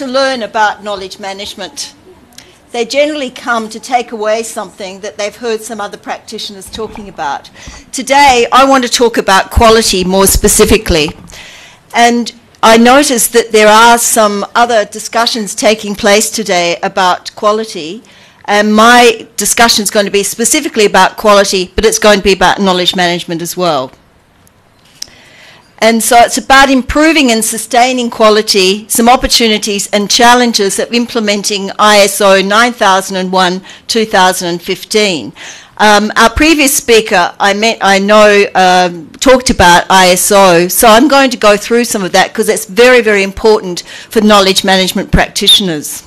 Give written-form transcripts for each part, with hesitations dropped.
learn about knowledge management, they generally come to take away something that they've heard some other practitioners talking about. Today, I want to talk about quality more specifically. And I noticed that there are some other discussions taking place today about quality, and my discussion is going to be specifically about quality, but it's going to be about knowledge management as well. And so it's about improving and sustaining quality, some opportunities and challenges of implementing ISO 9001-2015. Our previous speaker, I know, talked about ISO, so I'm going to go through some of that because it's very, very important for knowledge management practitioners.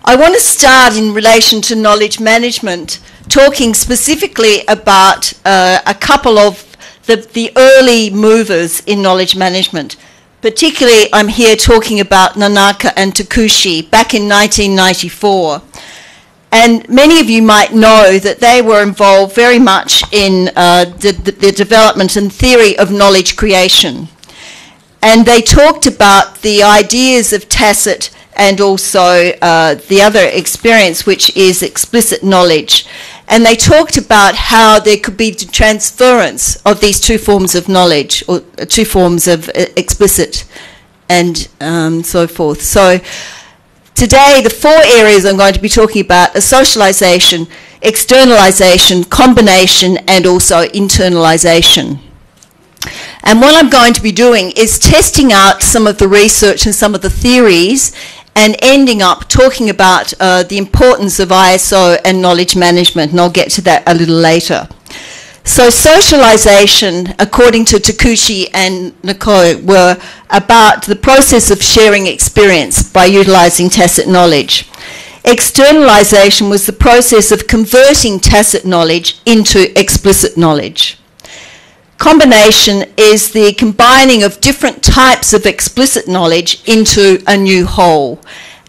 I want to start in relation to knowledge management, talking specifically about a couple of the early movers in knowledge management. Particularly, I'm here talking about Nanaka and Takushi back in 1994. And many of you might know that they were involved very much in the development and theory of knowledge creation. And they talked about the ideas of tacit and also the other experience, which is explicit knowledge. And they talked about how there could be transference of these two forms of knowledge, or two forms of explicit and so forth. So today, the four areas I'm going to be talking about are socialization, externalization, combination, and also internalization. And what I'm going to be doing is testing out some of the research and some of the theories and ending up talking about the importance of ISO and knowledge management, and I'll get to that a little later. So socialization, according to Takushi and Nako, were about the process of sharing experience by utilizing tacit knowledge. Externalization was the process of converting tacit knowledge into explicit knowledge. Combination is the combining of different types of explicit knowledge into a new whole.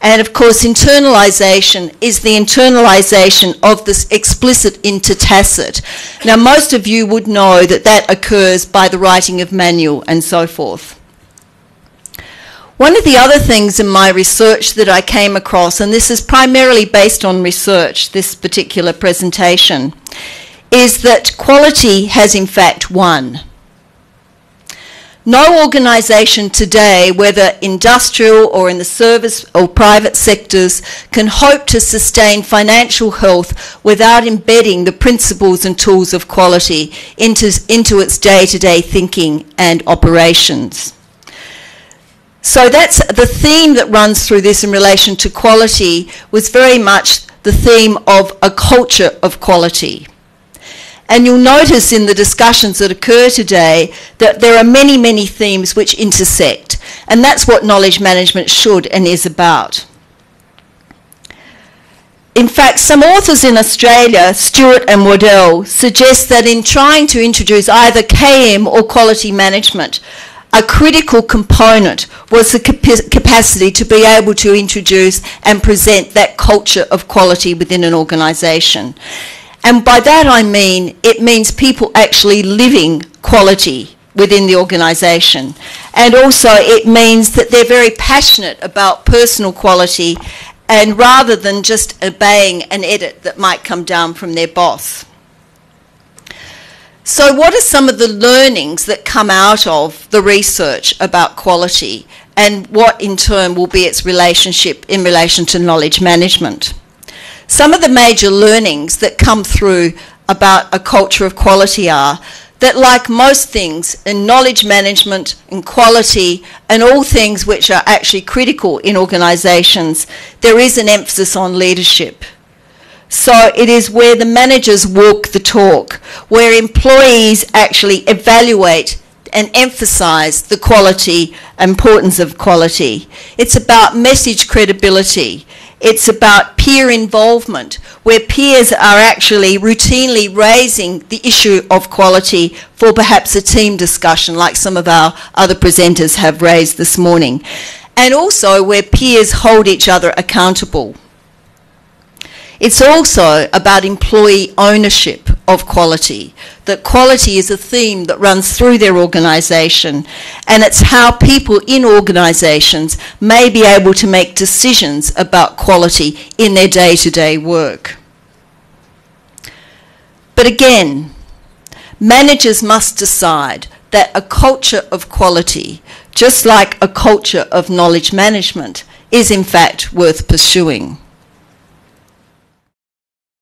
And of course, internalization is the internalization of this explicit into tacit. Now, most of you would know that that occurs by the writing of manual and so forth. One of the other things in my research that I came across, and this is primarily based on research, this particular presentation, is that quality has in fact won. No organisation today, whether industrial or in the service or private sectors, can hope to sustain financial health without embedding the principles and tools of quality into its day-to-day thinking and operations. So that's the theme that runs through this in relation to quality, was very much the theme of a culture of quality. And you'll notice in the discussions that occur today that there are many, many themes which intersect. And that's what knowledge management should and is about. In fact, some authors in Australia, Stewart and Waddell, suggest that in trying to introduce either KM or quality management, a critical component was the capacity to be able to introduce and present that culture of quality within an organisation. And by that I mean, it means people actually living quality within the organisation. And also it means that they're very passionate about personal quality, and rather than just obeying an edit that might come down from their boss. So what are some of the learnings that come out of the research about quality, and what in turn will be its relationship in relation to knowledge management? Some of the major learnings that come through about a culture of quality are that, like most things in knowledge management and quality and all things which are actually critical in organisations, there is an emphasis on leadership. So it is where the managers walk the talk, where employees actually evaluate and emphasise the quality, importance of quality. It's about message credibility. It's about peer involvement, where peers are actually routinely raising the issue of quality for perhaps a team discussion, like some of our other presenters have raised this morning. And also where peers hold each other accountable. It's also about employee ownership of quality, that quality is a theme that runs through their organisation, and it's how people in organisations may be able to make decisions about quality in their day-to-day work. But again, managers must decide that a culture of quality, just like a culture of knowledge management, is in fact worth pursuing.